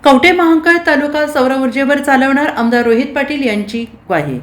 कवठे महांकाळ तालुका सौर ऊर्जेवर चालवणार आमदार रोहित पाटील यांची ग्वाही.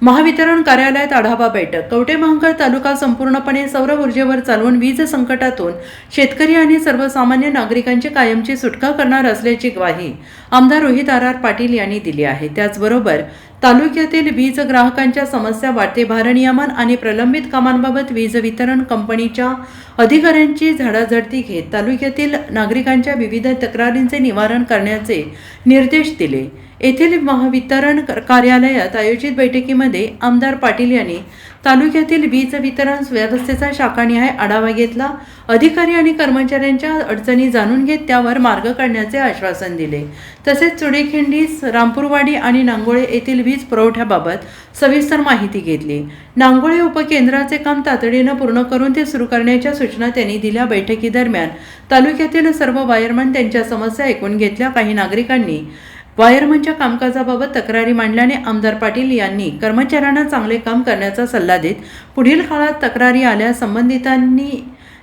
महावितरण कार्यालयात आढावा बैठक. कवठे महांकाळ तालुका संपूर्णपणे सौर ऊर्जेवर चालवून वीज संकटातून शेतकरी आणि सर्वसामान्य नागरिकांची कायमची सुटका करणार असल्याची ग्वाही आमदार रोहित पाटील यांनी दिली आहे. त्याचबरोबर तालुक्यातील वीज ग्राहकांच्या समस्या, वाढते भारनियमन आणि प्रलंबित कामांबाबत वीज वितरण कंपनीच्या अधिकाऱ्यांची झाडाझडती घेत तालुक्यातील नागरिकांच्या विविध तक्रारींचे निवारण करण्याचे निर्देश दिले. येथील महावितरण कार्यालयात आयोजित बैठकीमध्ये आमदार पाटील यांनी तालुक्यातील वीज वितरण व्यवस्थेचा शाखानिहाय आढावा घेतला. अधिकारी आणि कर्मचाऱ्यांच्या अडचणी जाणून घेत त्यावर मार्ग काढण्याचे आश्वासन दिले. तसेच चुडेखिंडी, रामपूरवाडी आणि नांगोळे येथील वीज पुरवठ्याबाबत सविस्तर माहिती घेतली. नांगोळे उपकेंद्राचे काम तातडीनं पूर्ण करून ते सुरू करण्याच्या सूचना त्यांनी दिल्या. बैठकीदरम्यान तालुक्यातील सर्व वायरमन त्यांच्या समस्या ऐकून घेतल्या. काही नागरिकांनी वायरमनच्या कामकाजाबाबत तक्रारी मांडल्याने आमदार पाटील यांनी कर्मचाऱ्यांना चांगले काम करण्याचा सल्ला देत पुढील काळात तक्रारी आल्यास संबंधितांनी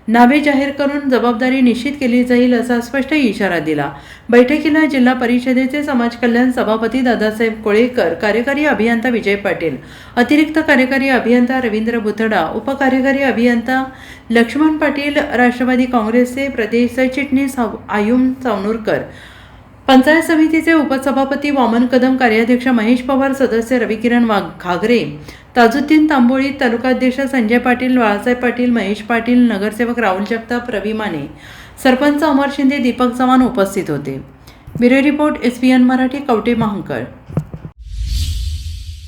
नावे जाहीर करून जबाबदारी निश्चित केली जाईल असा स्पष्ट इशारा दिला. बैठकीला जिल्हा परिषदेचे समाज कल्याण सभापती दादासाहेब कोळेकर, कार्यकारी अभियंता विजय पाटील, अतिरिक्त कार्यकारी अभियंता रवींद्र बुथडा, उपकार्यकारी अभियंता लक्ष्मण पाटील, राष्ट्रवादी काँग्रेसचे प्रदेश सरचिटणीस आयुम चावनूरकर, पंचायत समितीचे उपसभापती वामन कदम, कार्याध्यक्ष महेश पवार, सदस्य रविकिरण घागरे, ताजुद्दीन तांबोळी, तालुकाध्यक्ष संजय पाटील, बाळासाहेब पाटील, महेश पाटील, नगरसेवक राहुल जगताप, रवी माने, सरपंच अमर शिंदे, दीपक चव्हाण उपस्थित होते. Bureau report, SPN Marathi, Kavathe Mahankal.